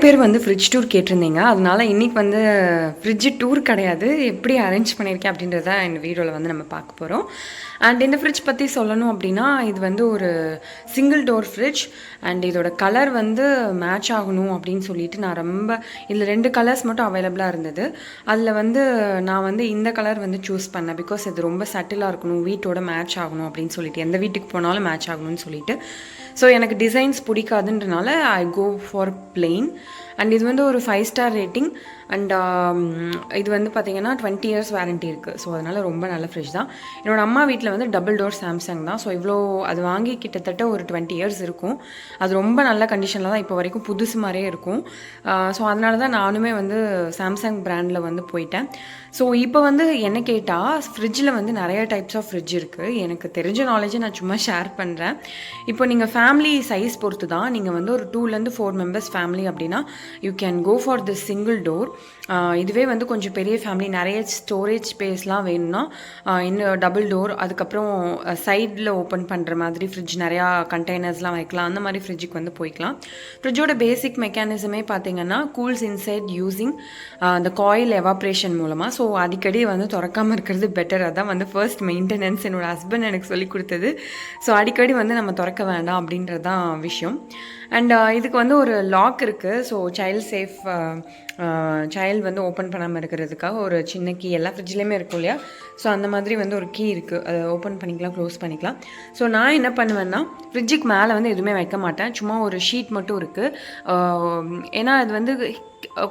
பேர் வந்து fridge tour கேட்டிருந்தீங்க. அதனால இன்னைக்கு வந்து ஃப்ரிட்ஜ் டூர் கிடையாது. எப்படி அரேஞ்ச் பண்ணியிருக்கேன் அப்படின்றத இந்த வீடியோவில் வந்து நம்ம பார்க்க போகிறோம். அண்ட் இந்த ஃப்ரிட்ஜ் பற்றி சொல்லணும் அப்படின்னா, இது வந்து ஒரு சிங்கிள் டோர் ஃப்ரிட்ஜ். அண்ட் இதோட கலர் வந்து மேட்ச் ஆகணும் அப்படின்னு சொல்லிட்டு நான் ரொம்ப இதில் 2 கலர்ஸ் மட்டும் அவைலபிளாக இருந்தது. அதில் வந்து நான் வந்து இந்த கலர் வந்து சூஸ் பண்ணேன். பிகாஸ் இது ரொம்ப சட்டிலாக இருக்கணும், வீட்டோட மேட்ச் ஆகணும் அப்படின்னு சொல்லிட்டு, எந்த வீட்டுக்கு போனாலும் மேட்ச் ஆகணும்னு சொல்லிட்டு. ஸோ எனக்கு டிசைன்ஸ் பிடிக்காதுன்றனால I go for plain. And இது வந்து ஒரு 5 ஸ்டார் ரேட்டிங். அண்ட் இது வந்து பார்த்திங்கன்னா 20 இயர்ஸ் வாரண்ட்டி இருக்குது. ஸோ அதனால் ரொம்ப நல்ல ஃப்ரிட்ஜ் தான். என்னோடய அம்மா வீட்டில் வந்து டபுள் டோர் சாம்சங் தான். ஸோ இவ்வளோ அது வாங்கி கிட்டத்தட்ட ஒரு 20 இயர்ஸ் இருக்கும். அது ரொம்ப நல்ல கண்டிஷனில் தான் இப்போ வரைக்கும் புதுசு மாதிரியே இருக்கும். ஸோ அதனால தான் நானுமே வந்து சாம்சங் பிராண்டில் வந்து போயிட்டேன். ஸோ இப்போ வந்து என்ன கேட்டால், ஃப்ரிட்ஜில் வந்து நிறைய டைப்ஸ் ஆஃப் ஃப்ரிட்ஜ் இருக்குது. எனக்கு தெரிஞ்ச நாலேஜை நான் சும்மா ஷேர் பண்ணுறேன். இப்போ நீங்கள் ஃபேமிலி சைஸ் பொறுத்து தான். நீங்கள் வந்து ஒரு 2 to 4 மெம்பர்ஸ் ஃபேமிலி அப்படின்னா you can go for the single door. இதுவே வந்து கொஞ்சம் பெரிய ஃபேமிலி, நிறைய ஸ்டோரேஜ் ஸ்பேஸ்லாம் வேணும்னா இன்னும் டபுள் டோர், அதுக்கப்புறம் சைடில் ஓப்பன் பண்ணுற மாதிரி ஃப்ரிட்ஜ், நிறையா கண்டெய்னர்ஸ்லாம் வைக்கலாம். அந்த மாதிரி ஃப்ரிட்ஜுக்கு வந்து போய்க்கலாம். ஃப்ரிட்ஜோட பேசிக் மெக்கானிசமே பார்த்தீங்கன்னா, கூல்ஸ் இன்சைட் யூஸிங் அந்த காயில் எவாப்ரேஷன் மூலமாக. ஸோ அடிக்கடி வந்து திறக்காமல் இருக்கிறது பெட்டர். அதான் வந்து ஃபர்ஸ்ட் மெயின்டெனன்ஸ் என்னோடய ஹஸ்பண்ட் எனக்கு சொல்லி கொடுத்தது. ஸோ அடிக்கடி வந்து நம்ம திறக்க வேண்டாம் அப்படின்றது தான் விஷயம். அண்ட் இதுக்கு வந்து ஒரு லாக் இருக்குது. ஸோ சைல்டு வந்து ஓப்பன் பண்ணாமல் இருக்கிறதுக்காக ஒரு சின்ன கீ, எல்லா ஃப்ரிட்ஜ்லேயுமே இருக்கும் இல்லையா? ஸோ அந்த மாதிரி வந்து ஒரு கீ இருக்குது. அதை ஓப்பன் பண்ணிக்கலாம், க்ளோஸ் பண்ணிக்கலாம். ஸோ நான் என்ன பண்ணுவேன்னா, ஃப்ரிட்ஜுக்கு மேலே வந்து எதுவுமே வைக்க மாட்டேன். சும்மா ஒரு ஷீட் மட்டும் இருக்குது. ஏன்னா அது வந்து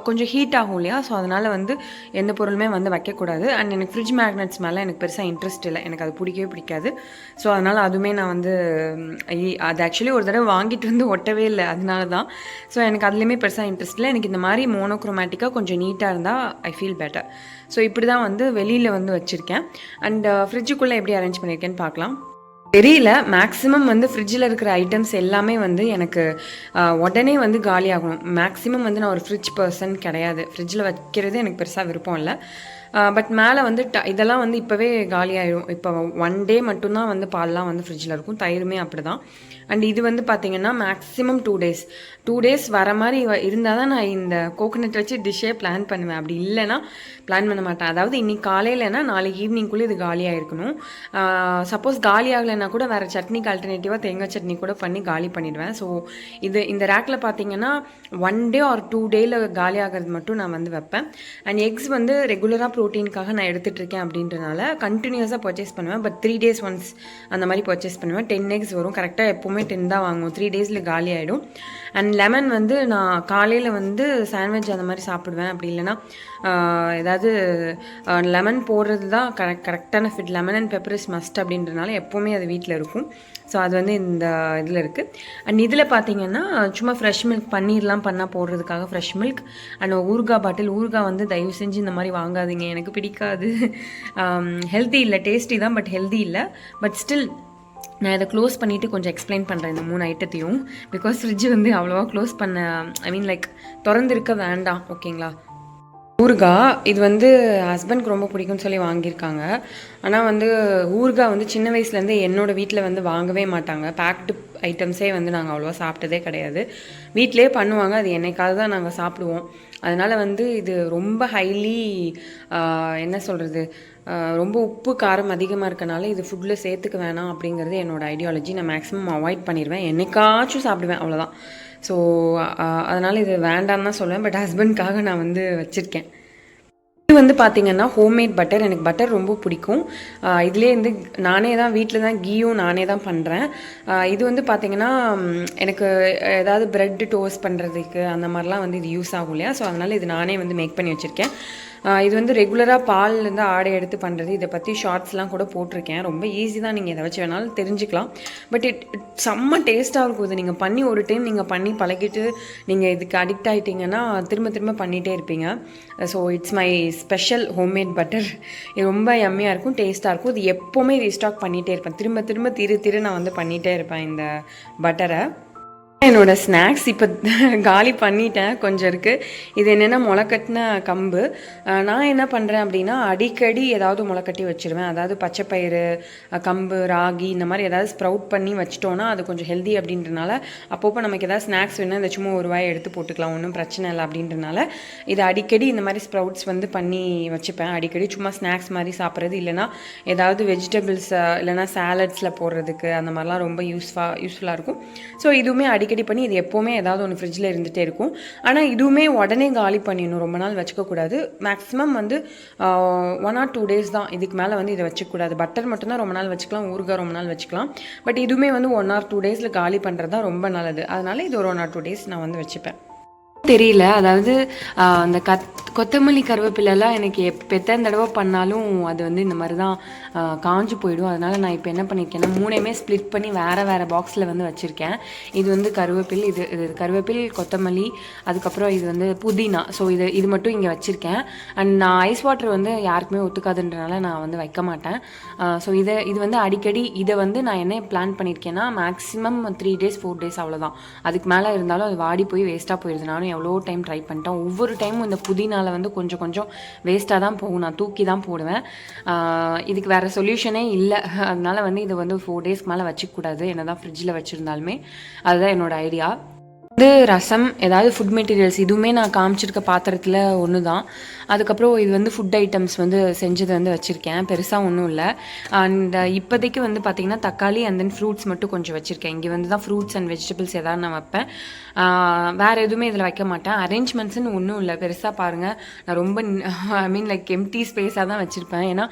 கொஞ்சம் ஹீட் ஆகும் இல்லையா? ஸோ அதனால் வந்து எந்த பொருளுமே வந்து வைக்கக்கூடாது. அண்ட் எனக்கு ஃப்ரிட்ஜ் மேக்னெட்ஸ் மேலே எனக்கு பெருசாக இன்ட்ரெஸ்ட் இல்லை. எனக்கு அது பிடிக்கவே பிடிக்காது. ஸோ அதனால் அதுவுமே நான் வந்து அது ஆக்சுவலி ஒரு தடவை வாங்கிட்டு வந்து ஒட்டவே இல்லை. அதனால தான். ஸோ எனக்கு அதுலேயுமே பெருசாக இன்ட்ரெஸ்ட் இல்லை. எனக்கு இந்த மாதிரி மோனோக்ரோமேட்டிக்காக கொஞ்சம் நீட்டாக இருந்தால் ஐ ஃபீல் பெட்டர். ஸோ இப்படி தான் வந்து வெளியில் வந்து வச்சுருக்கேன். அண்ட் ஃப்ரிட்ஜுக்குள்ளே எப்படி அரேஞ்ச் பண்ணியிருக்கேன்னு பார்க்கலாம். தெரியல, மேக்ஸிமம் வந்து ஃப்ரிட்ஜில் இருக்கிற ஐட்டம்ஸ் எல்லாமே வந்து எனக்கு உடனே வந்து காலி ஆகணும். மேக்ஸிமம் வந்து நான் ஒரு ஃப்ரிட்ஜ் பர்சன் கிடையாது. ஃப்ரிட்ஜில் வைக்கிறது எனக்கு பெருசாக விருப்பம் இல்லை. பட் மேலே வந்து இதெல்லாம் வந்து இப்போவே காலியாகிடும். இப்போ 1 டே மட்டும்தான் வந்து பால்லாம் வந்து ஃப்ரிட்ஜில் இருக்கும். தயிருமே அப்படி தான். அண்ட் இது வந்து பார்த்திங்கன்னா மேக்ஸிமம் 2 டேஸ் வர மாதிரி இருந்தால் தான் நான் இந்த கோகோனட் வச்சு டிஷ்ஷே பிளான் பண்ணுவேன். அப்படி இல்லைன்னா பிளான் பண்ண மாட்டேன். அதாவது இன்றைக்கி காலையிலனா நாளைக்கு ஈவினிங்குள்ளே இது காலியாக இருக்கணும். சப்போஸ் காலி ஆகலைன்னா கூட வேறு சட்னிக்கு ஆல்டர்னேட்டிவாக தேங்காய் சட்னி கூட பண்ணி காலி பண்ணிடுவேன். ஸோ இந்த ரேக்கில் பார்த்திங்கன்னா 1 டே ஆர் 2 டேயில் காலி ஆகிறது மட்டும் நான் வந்து வைப்பேன். அண்ட் எக்ஸ் வந்து ரெகுலராக ப்ரோட்டீனுக்காக நான் எடுத்துகிட்டு இருக்கேன் அப்படின்றனால கண்டினியூஸாக பர்ச்சேஸ் பண்ணுவேன். பட் 3 days ஒன்ஸ் அந்த மாதிரி பர்ச்சேஸ் பண்ணுவேன். 10 eggs வரும். கரெக்டாக எப்போவுமே 10 தான் வாங்குவோம். 3 days காலி ஆகிடும். அண்ட் லெமன் வந்து நான் காலையில் வந்து சாண்ட்விச் அந்த மாதிரி சாப்பிடுவேன். அப்படி இல்லைன்னா ஏதாவது லெமன் போடுறது தான் கரெக்டான fit. Lemon and pepper is must அப்படின்றனால எப்போவுமே அது வீட்டில் இருக்கும். ஸோ அது வந்து இந்த இதில் இருக்குது. அண்ட் இதில் பார்த்தீங்கன்னா சும்மா ஃப்ரெஷ் மில்க், பன்னீர்லாம் பண்ணால் போடுறதுக்காக ஃப்ரெஷ் மில்க். அண்ட் ஊறுகாய் பாட்டில். ஊறுகாய் வந்து தயவு செஞ்சு இந்த மாதிரி வாங்காதீங்க, எனக்கு பிடிக்காது. ஹெல்த்தி இல்லை, டேஸ்டி தான் பட் ஹெல்தி இல்லை. பட் ஸ்டில் நான் இதை க்ளோஸ் பண்ணிவிட்டு கொஞ்சம் எக்ஸ்பிளைன் பண்ணுறேன் இந்த 3 ஐட்டத்தையும். பிகாஸ் ஃப்ரிட்ஜ் வந்து அவ்வளோவா க்ளோஸ் பண்ண, ஐ மீன் லைக் திறந்துருக்க வேண்டாம். ஓகேங்களா? ஊறுகாய் இது வந்து ஹஸ்பண்ட்க்கு ரொம்ப பிடிக்கும்னு சொல்லி வாங்கியிருக்காங்க. ஆனால் வந்து ஊறுகாய் வந்து சின்ன வயசுலேருந்து என்னோடய வீட்டில் வந்து வாங்கவே மாட்டாங்க. பேக்டு ஐட்டம்ஸே வந்து நாங்கள் அவ்வளோவா சாப்பிட்டதே கிடையாது. வீட்டிலே பண்ணுவாங்க, அது என்னைக்காவது தான் நாங்கள் சாப்பிடுவோம். அதனால் வந்து இது ரொம்ப ஹைலி என்ன சொல்கிறது, ரொம்ப உப்பு காரம் அதிகமாக இருக்கனால இது ஃபுட்டில் சேர்த்துக்க வேணாம் அப்படிங்கிறது என்னோடய ஐடியாலஜி. நான் மேக்ஸிமம் அவாய்ட் பண்ணிடுவேன். என்னைக்காச்சும் சாப்பிடுவேன், அவ்வளோதான். ஸோ அதனால் இது வேண்டான்னு தான் சொல்லுவேன். பட் ஹஸ்பண்ட்காக நான் வந்து வச்சுருக்கேன். இது வந்து பார்த்திங்கன்னா ஹோம்மேட் பட்டர். எனக்கு பட்டர் ரொம்ப பிடிக்கும். இதுலேயே வந்து நானே தான் வீட்டில் தான் கீயும் நானே தான் பண்ணுறேன். இது வந்து பார்த்திங்கன்னா எனக்கு ஏதாவது ப்ரெட்டு டோஸ்ட் பண்ணுறதுக்கு அந்த மாதிரிலாம் வந்து இது யூஸ் ஆகும் இல்லையா? ஸோ அதனால் இது நானே வந்து மேக் பண்ணி வச்சுருக்கேன். இது வந்து ரெகுலராக பால்லேருந்து ஆடை எடுத்து பண்ணுறது. இதை பற்றி ஷார்ட்ஸ்லாம் கூட போட்டிருக்கேன். ரொம்ப ஈஸி தான், நீங்கள் எதை வச்சு வேணாலும் தெரிஞ்சுக்கலாம். பட் செம்ம டேஸ்ட்டாக இருக்கும். இது நீங்கள் பண்ணி ஒரு டைம் நீங்கள் பண்ணி பழகிட்டு நீங்கள் இதுக்கு அடிக்ட் ஆகிட்டிங்கன்னா திரும்ப திரும்ப பண்ணிகிட்டே இருப்பீங்க. So it's my special homemade butter. இது ரொம்ப யம்மியாக இருக்கும், டேஸ்ட்டாக இருக்கும். இது எப்போவுமே ரீஸ்டாக் பண்ணிகிட்டே இருப்பேன். திரும்ப திரும்ப திரு நான் வந்து பண்ணிகிட்டே இருப்பேன் இந்த பட்டரை. என்னோடய ஸ்நாக்ஸ் இப்போ காலி பண்ணிட்டேன், கொஞ்சம் இருக்குது. இது என்னென்னா முளைக்கட்டின கம்பு. நான் என்ன பண்ணுறேன் அப்படின்னா, அடிக்கடி ஏதாவது முளைக்கட்டி வச்சுருவேன். அதாவது பச்சைப்பயிறு, கம்பு, ராகி இந்த மாதிரி ஏதாவது ஸ்ப்ரவுட் பண்ணி வச்சிட்டோன்னா அது கொஞ்சம் ஹெல்தி அப்படின்றனால, அப்பப்போ நமக்கு ஏதாவது ஸ்நாக்ஸ் வேணும், இந்த சும்மா ஒரு வாயை எடுத்து போட்டுக்கலாம், ஒன்றும் பிரச்சனை இல்லை அப்படின்றனால இது அடிக்கடி இந்த மாதிரி ஸ்ப்ரவுட்ஸ் வந்து பண்ணி வச்சுப்பேன். அடிக்கடி சும்மா ஸ்நாக்ஸ் மாதிரி சாப்பிட்றது, இல்லைனா ஏதாவது வெஜிடபிள்ஸ் இல்லைனா சாலட்ஸில் போடுறதுக்கு அந்த மாதிரிலாம் ரொம்ப யூஸ்ஃபுல்லாக இருக்கும். ஸோ இதுவுமே அடிக்கடி பண்ணி இது எப்போவுமே ஏதாவது ஒன்று ஃப்ரிட்ஜில் இருந்துகிட்டே இருக்கும். ஆனால் இதுவுமே உடனே காலி பண்ணிடணும், ரொம்ப நாள் வச்சுக்கக்கூடாது. மேக்ஸிமம் வந்து 1 or 2 days தான், இதுக்கு மேலே வந்து இதை வச்சுக்கூடாது. பட்டர் மட்டும்தான் ரொம்ப நாள் வச்சுக்கலாம், ஊறுகாய் ரொம்ப நாள் வச்சுக்கலாம். பட் இதுவுமே வந்து 1 or 2 days காலி பண்ணுறது தான் ரொம்ப நல்லது. அதனால் இது ஒரு 1 or 2 days நான் வந்து வச்சுப்பேன். தெரியல, அதாவது அந்த கொத்தமல்லி கருவேப்பிலெல்லாம் எனக்கு எத்தனை தடவை பண்ணாலும் அது வந்து இந்த மாதிரி தான் காஞ்சு போயிடும். அதனால் நான் இப்போ என்ன பண்ணியிருக்கேன்னா 3மே ஸ்ப்ளிட் பண்ணி வேறு பாக்ஸில் வந்து வச்சுருக்கேன். இது வந்து கருவேப்பில், இது கருவேப்பில், கொத்தமல்லி, அதுக்கப்புறம் இது வந்து புதினா. ஸோ இது மட்டும் இங்கே வச்சுருக்கேன். அண்ட் நான் ஐஸ் வாட்டர் வந்து யாருக்குமே ஒத்துக்காதுன்றனால நான் வந்து வைக்க மாட்டேன். ஸோ இது வந்து அடிக்கடி இதை வந்து நான் என்ன பிளான் பண்ணியிருக்கேன்னா மேக்ஸிமம் 3 days 4 days அவ்வளோதான். அதுக்கு மேலே இருந்தாலும் அது வாடி போய் வேஸ்ட்டாக போயிடுது. நானும் எவ்வளோ டைம் ட்ரை பண்ணிட்டேன். ஒவ்வொரு டைமும் இந்த புதினால வந்து கொஞ்சம் வேஸ்ட்டாக தான் போகும், நான் தூக்கி தான் போடுவேன். இதுக்கு வேறு சொல்யூஷனே இல்லை. அதனால் வந்து இதை வந்து 4 days மேலே வச்சுக்கூடாது, என்ன தான் ஃப்ரிட்ஜில் வச்சுருந்தாலுமே. அதுதான் என்னோடய ஐடியா. வந்து ரசம், ஏதாவது ஃபுட் மெட்டீரியல்ஸ் இதுவுமே நான் காமிச்சிருக்க பாத்திரத்தில் ஒன்று தான். அதுக்கப்புறம் இது வந்து ஃபுட் ஐட்டம்ஸ் வந்து செஞ்சது வந்து வச்சுருக்கேன், பெருசாக ஒன்றும் இல்லை. அண்ட் இப்போதைக்கு வந்து பார்த்திங்கன்னா தக்காளி அண்ட் தென் ஃப்ரூட்ஸ் மட்டும் கொஞ்சம் வச்சுருக்கேன். இங்கே வந்து தான் ஃப்ரூட்ஸ் அண்ட் வெஜிடபிள்ஸ் எதாவது நான் வைப்பேன். வேறு எதுவுமே இதில் வைக்க மாட்டேன். அரேஞ்ச்மெண்ட்ஸ்னு ஒன்றும் இல்லை, பெருசாக பாருங்கள். நான் ரொம்ப லைக் எம்டி ஸ்பேஸாக தான் வச்சுருப்பேன். ஏன்னா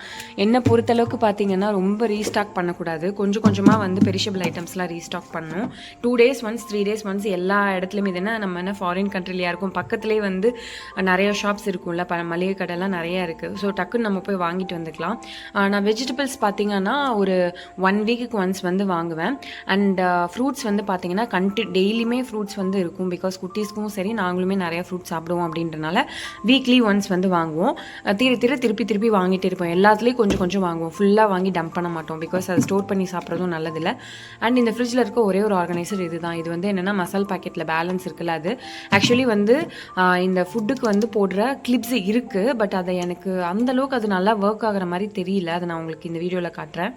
என்னை பொறுத்தளவுக்கு பார்த்திங்கன்னா ரொம்ப ரீஸ்டாக் பண்ணக்கூடாது. கொஞ்சமாக வந்து பெரிஷபிள் ஐட்டம்ஸ்லாம் ரீஸ்டாக் பண்ணணும். 2 days once 3 days once எல்லா இடத்துலையும். இது நம்ம என்ன ஃபாரின் கண்ட்ரிலையாக இருக்கும், பக்கத்துலேயே வந்து நிறைய ஷாப்ஸ் இருக்கும்ல, மளிகை கடைலாம் நிறையா இருக்குது. ஸோ டக்குன்னு நம்ம போய் வாங்கிட்டு வந்துக்கலாம். நான் வெஜிடபிள்ஸ் பார்த்திங்கன்னா ஒரு 1 week ஒன்ஸ் வந்து வாங்குவேன். அண்ட் ஃப்ரூட்ஸ் வந்து பார்த்திங்கன்னா டெய்லியுமே ஃப்ரூட்ஸ் வந்து இருக்கும். பிகாஸ் குட்டீஸ்க்கும் சரி நாங்களுமே நிறையா ஃப்ரூட்ஸ் சாப்பிடுவோம் அப்படின்றனால வீக்லி ஒன்ஸ் வந்து வாங்குவோம். திருப்பி வாங்கிட்டு இருப்போம். எல்லாத்துலேயும் கொஞ்சம் வாங்குவோம், ஃபுல்லாக வாங்கி டம்ப் பண்ண மாட்டோம். பிகாஸ் அதை ஸ்டோர் பண்ணி சாப்பிட்றதும் நல்லதில்லை. அண்ட் இந்த ஃப்ரிட்ஜில் இருக்க ஒரே ஒரு ஆர்கனைசர் இது தான். இது வந்து என்னென்னா மசால் பாக்கெட்டில் பேலன்ஸ் இருக்குல்ல, அது ஆக்சுவலி வந்து இந்த ஃபுட்டுக்கு வந்து போடுற கிளிப்ஸ் இருக்குது. பட் அதை எனக்கு அந்தளவுக்கு அது நல்லா ஒர்க் ஆகிற மாதிரி தெரியல. அதை நான் உங்களுக்கு இந்த வீடியோவில் காட்டுறேன்.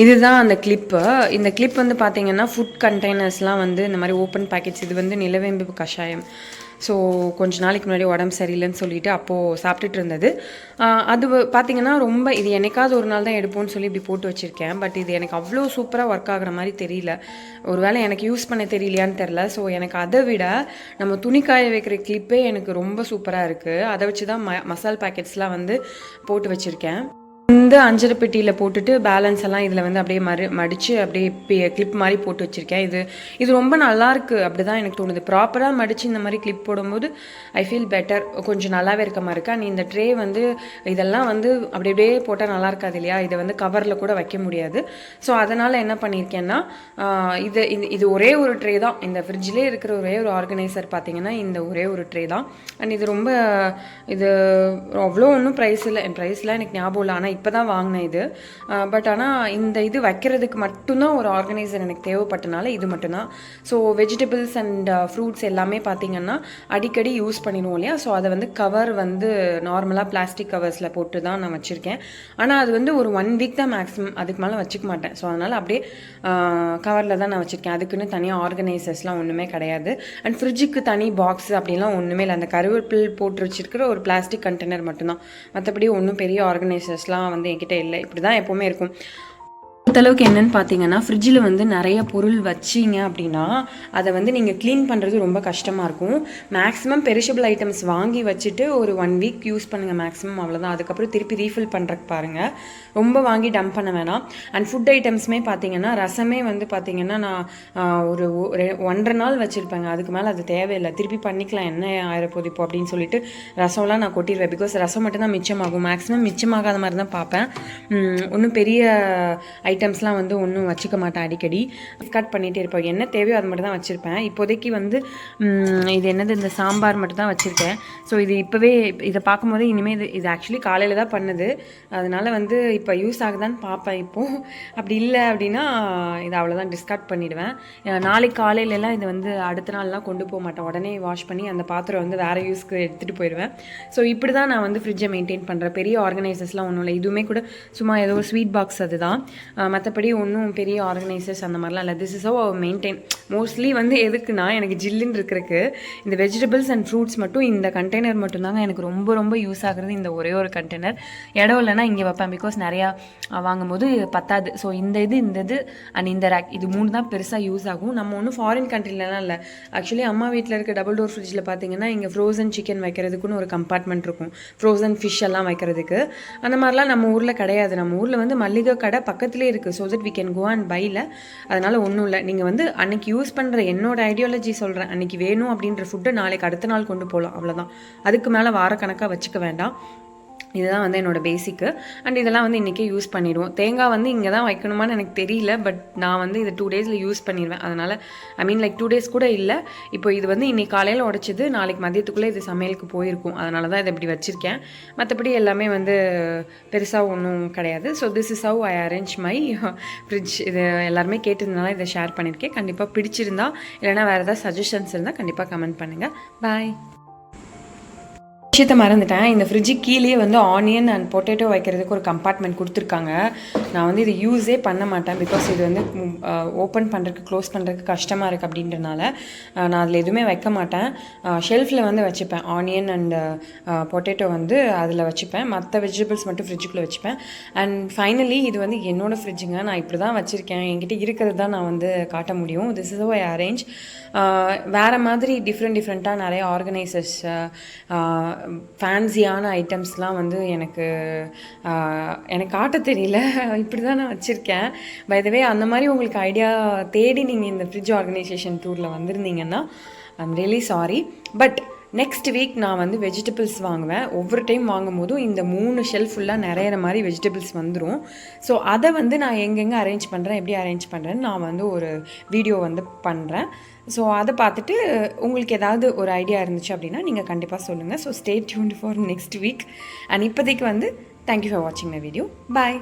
இதுதான் அந்த கிளிப்பு. இந்த கிளிப் வந்து பார்த்திங்கன்னா ஃபுட் கண்டெய்னர்ஸ்லாம் வந்து இந்த மாதிரி ஓப்பன் பேக்கெட்ஸ். இது வந்து நிலவேம்பு கஷாயம். ஸோ கொஞ்ச நாளைக்கு முன்னாடி உடம்பு சரியில்லைன்னு சொல்லிட்டு அப்போது சாப்பிட்டுட்டு இருந்தது. அது பார்த்திங்கன்னா ரொம்ப இது என்னைக்காவது ஒரு நாள் தான் எடுப்போம்னு சொல்லி இப்படி போட்டு வச்சுருக்கேன். பட் இது எனக்கு அவ்வளோ சூப்பராக ஒர்க் ஆகிற மாதிரி தெரியல. ஒரு வேளை எனக்கு யூஸ் பண்ண தெரியலையான்னு தெரில. ஸோ எனக்கு அதை விட நம்ம துணிக்காய வைக்கிற கிளிப்பே எனக்கு ரொம்ப சூப்பராக இருக்குது. அதை வச்சு தான் மசால் பேக்கெட்ஸ்லாம் வந்து போட்டு வச்சுருக்கேன். இந்த அஞ்சரை பெட்டியில் போட்டுட்டு பேலன்ஸ் எல்லாம் இதில் வந்து அப்படியே மடித்து அப்படியே கிளிப் மாதிரி போட்டு வச்சுருக்கேன். இது ரொம்ப நல்லாயிருக்கு, அப்படி தான் எனக்கு தோணுது. ப்ராப்பராக மடித்து இந்த மாதிரி கிளிப் போடும்போது ஐ ஃபீல் பெட்டர், கொஞ்சம் நல்லாவே இருக்க மாதிரி இருக்கா. நீ இந்த ட்ரே வந்து இதெல்லாம் வந்து அப்படியே போட்டால் நல்லா இருக்காது இல்லையா, இதை வந்து கவரில் கூட வைக்க முடியாது. ஸோ அதனால் என்ன பண்ணியிருக்கேன்னா இது ஒரே ஒரு ட்ரே தான். இந்த ஃப்ரிட்ஜிலே இருக்கிற ஒரே ஒரு ஆர்கனைசர் பார்த்திங்கன்னா இந்த ஒரே ஒரு ட்ரே தான். அண்ட் இது அவ்வளோ ஒன்றும் ப்ரைஸ்லாம் எனக்கு ஞாபகம் இல்லை. ஆனால் இப்போ தான் வாங்கினேன் இது. பட் ஆனால் இந்த இது வைக்கிறதுக்கு மட்டும்தான் ஒரு ஆர்கனைசர் எனக்கு தேவைப்பட்டனால இது மட்டும்தான். ஸோ வெஜிடபிள்ஸ் அண்ட் ஃப்ரூட்ஸ் எல்லாமே பார்த்திங்கன்னா அடிக்கடி யூஸ் பண்ணிடுவோம் இல்லையா. ஸோ அதை வந்து கவர் வந்து நார்மலாக பிளாஸ்டிக் கவர்ஸில் போட்டு தான் நான் வச்சுருக்கேன். ஆனால் அது வந்து ஒரு 1 week தான் மேக்ஸிமம், அதுக்கு மேலே வச்சுக்க மாட்டேன். ஸோ அதனால் அப்படியே கவரில் தான் நான் வச்சுருக்கேன். அதுக்குன்னு தனியாக ஆர்கனைசர்ஸ்லாம் ஒன்றுமே கிடையாது. அண்ட் ஃப்ரிட்ஜுக்கு தனி பாக்ஸ் அப்படிலாம் ஒன்றுமே இல்லை. அந்த கருவேப்பில் போட்டு வச்சுருக்கிற ஒரு பிளாஸ்டிக் கண்டெய்னர் மட்டும்தான். மற்றபடி ஒன்றும் பெரிய ஆர்கனைசர்ஸ்லாம் வந்து என்கிட்ட இல்லை. இப்படி தான் எப்போவுமே இருக்கும். பொறுத்தளவுக்கு என்னென்னு பார்த்தீங்கன்னா ஃப்ரிட்ஜில் வந்து நிறைய பொருள் வச்சிங்க அப்படின்னா அதை வந்து நீங்கள் க்ளீன் பண்ணுறது ரொம்ப கஷ்டமாக இருக்கும். மேக்ஸிமம் பெரிஷபிள் ஐட்டம்ஸ் வாங்கி வச்சுட்டு ஒரு 1 week யூஸ் பண்ணுங்கள் மேக்ஸிமம், அவ்வளோதான். அதுக்கப்புறம் திருப்பி ரீஃபில் பண்ணுறக்கு பாருங்கள், ரொம்ப வாங்கி டம்ப் பண்ண வேணாம். அண்ட் ஃபுட் ஐட்டம்ஸுமே பார்த்தீங்கன்னா ரசமே வந்து பார்த்திங்கன்னா நான் ஒரு 1.5 நாள் வச்சுருப்பேங்க. அதுக்கு மேலே அது தேவையில்லை, திருப்பி பண்ணிக்கலாம், என்ன ஆயிரப்போது இப்போ அப்படின்னு சொல்லிட்டு ரசம்லாம் நான் கொட்டிடுவேன். பிகாஸ் ரசம் மட்டும் தான் மிச்சமாகும், மேக்ஸிமம் மிச்சமாகாத மாதிரி தான் பார்ப்பேன். ஒன்றும் பெரிய ஐட்டம்ஸ்லாம் வந்து ஒன்றும் வச்சுக்க மாட்டேன். அடிக்கடி கட் பண்ணிகிட்டே இருப்பேன். என்ன தேவையோ அது மட்டும் தான் வச்சுருப்பேன். இப்போதைக்கு வந்து இது என்னது, இந்த சாம்பார் மட்டும் தான் வச்சுருக்கேன். ஸோ இது இப்போவே இதை பார்க்கும்போது இனிமேல் இது ஆக்சுவலி காலையில் தான் பண்ணுது. அதனால் வந்து இப்போ யூஸ் ஆகுதான்னு பார்ப்பேன். இப்போது அப்படி இல்லை அப்படின்னா இதை அவ்வளோதான் டிஸ்கார்ட் பண்ணிவிடுவேன். நாளைக்கு காலையிலலாம் இது வந்து அடுத்த நாள்லாம் கொண்டு போக மாட்டேன். உடனே வாஷ் பண்ணி அந்த பாத்திரம் வந்து வேறு யூஸ்க்கு எடுத்துகிட்டு போயிடுவேன். ஸோ இப்படி தான் நான் வந்து ஃப்ரிட்ஜை மெயின்டைன் பண்ணுறேன். பெரிய ஆர்கனைசர்ஸ்லாம் ஒன்றும் இல்லை. இதுவுமே கூட சும்மா ஏதோ ஒரு ஸ்வீட் பாக்ஸ் அதுதான். மற்றபடி ஒன்றும் பெரிய ஆர்கனைசர்ஸ் அந்த மாதிரிலாம் இல்லை. This is how maintain. Mostly வந்து எதுக்குன்னா எனக்கு ஜில்லுன்னு இருக்கிறதுக்கு இந்த வெஜிடபிள்ஸ் அண்ட் ஃப்ரூட்ஸ் மட்டும் இந்த கண்டெய்னர் மட்டும்தாங்க எனக்கு ரொம்ப ரொம்ப யூஸ் ஆகுறது. இந்த ஒரே ஒரு கண்டெய்னர் இடம் இல்லைன்னா இங்கே வைப்பேன். பிகாஸ் நிறையா வாங்கும்போது பத்தாது. ஸோ இந்த இது அண்ட் இந்த ரேக் இது 3 தான் பெருசாக யூஸ் ஆகும். நம்ம ஒன்றும் ஃபாரின் கண்ட்ரிலலாம் இல்லை. ஆக்சுவலி அம்மா வீட்டில் இருக்க டபுள் டோர் ஃப்ரிட்ஜில் பார்த்தீங்கன்னா இங்கே ஃப்ரோசன் சிக்கன் வைக்கிறதுக்குன்னு ஒரு கம்பார்ட்மெண்ட் இருக்கும். ஃப்ரோசன் ஃபிஷ் எல்லாம் வைக்கிறதுக்கு. அந்த மாதிரிலாம் நம்ம ஊரில் கிடையாது. நம்ம ஊரில் வந்து மல்லிகை கடை பக்கத்துலேயே இருக்குது. So that we can go and பையில். அதனால் ஒன்றும் இல்லை. நீங்கள் வந்து அன்றைக்கி யூஸ் பண்ணுற என்னோட ஐடியாலஜி சொல்கிறேன். அன்றைக்கி வேணும் அப்படின்ற ஃபுட்டை நாளைக்கு அடுத்த நாள் கொண்டு போகலாம். அவ்வளோதான். அதுக்கு மேலே வாரக்கணக்காக வச்சுக்க வேண்டாம். இதுதான் வந்து என்னோடய பேசிக்கு. அண்ட் இதெல்லாம் வந்து இன்றைக்கே யூஸ் பண்ணிடுவோம். தேங்காய் வந்து இங்கே தான் வைக்கணுமான்னு எனக்கு தெரியல. பட் நான் வந்து இது 2 டேஸில் யூஸ் பண்ணிடுவேன். அதனால் லைக் 2 டேஸ் கூட இல்லை. இப்போ இது வந்து இன்றைக்கி காலையில் உடைச்சிது, நாளைக்கு மதியத்துக்குள்ளே இது சமையலுக்கு போயிருக்கும். அதனால தான் இதை இப்படி வச்சுருக்கேன். மற்றபடி எல்லாமே வந்து பெருசாக ஒன்றும் கிடையாது. So this is how I arrange my fridge. இது எல்லாருமே கேட்டிருந்தனால இதை ஷேர் பண்ணியிருக்கேன். கண்டிப்பாக பிடிச்சிருந்தா இல்லைனா வேறு ஏதாவது சஜஷன்ஸ் இருந்தால் கண்டிப்பாக கமெண்ட் பண்ணுங்கள். பாய். விஷயத்தை மறந்துட்டேன். இந்த ஃப்ரிட்ஜுக்கு கீழே வந்து ஆனியன் அண்ட் பொட்டேட்டோ வைக்கிறதுக்கு ஒரு கம்பார்ட்மெண்ட் கொடுத்துருக்காங்க. நான் வந்து இது யூஸே பண்ண மாட்டேன். பிகாஸ் இது வந்து ஓப்பன் பண்ணுறதுக்கு க்ளோஸ் பண்ணுறதுக்கு கஷ்டமாக இருக்குது அப்படின்றனால நான் அதில் எதுவுமே வைக்க மாட்டேன். ஷெல்ஃபில் வந்து வச்சுப்பேன். ஆனியன் அண்ட் பொட்டேட்டோ வந்து அதில் வச்சுப்பேன். மற்ற வெஜிடபிள்ஸ் மட்டும் ஃப்ரிட்ஜுக்குள்ளே வச்சுப்பேன். அண்ட் ஃபைனலி இது வந்து என்னோடய ஃப்ரிட்ஜுங்க. நான் இப்படி தான் வச்சுருக்கேன். என்கிட்ட இருக்கிறது தான் நான் வந்து காட்ட முடியும். This is I arrange. வேறு மாதிரி டிஃப்ரெண்ட்டாக நிறைய ஆர்கனைசர்ஸ், ஃபேன்சியான ஐட்டம்ஸ்லாம் வந்து எனக்கு காட்ட தெரியல. இப்படி தான் நான் வச்சுருக்கேன். பை த வே அந்த மாதிரி உங்களுக்கு ஐடியா தேடி நீங்கள் இந்த ஃப்ரிட்ஜ் ஆர்கனைசேஷன் டூரில் வந்திருந்தீங்கன்னா I'm really sorry. But next week நான் வந்து வெஜிடபிள்ஸ் வாங்குவேன். ஒவ்வொரு டைம் வாங்கும் போதும் இந்த 3 ஷெல்ஃப் ஃபுல்லாக நிறைய மாதிரி வெஜிடபிள்ஸ் வந்துடும். ஸோ அதை வந்து நான் எங்கெங்கே அரேஞ்ச் பண்ணுறேன், எப்படி அரேஞ்ச் பண்ணுறேன்னு நான் வந்து ஒரு வீடியோ வந்து பண்ணுறேன். ஸோ அதை பார்த்துட்டு உங்களுக்கு ஏதாவது ஒரு ஐடியா இருந்துச்சு அப்படின்னா நீங்கள் கண்டிப்பாக சொல்லுங்கள். So stay tuned for next week. And இப்போதைக்கு வந்து தேங்க்யூ ஃபார் வாட்சிங் மை வீடியோ. பாய்.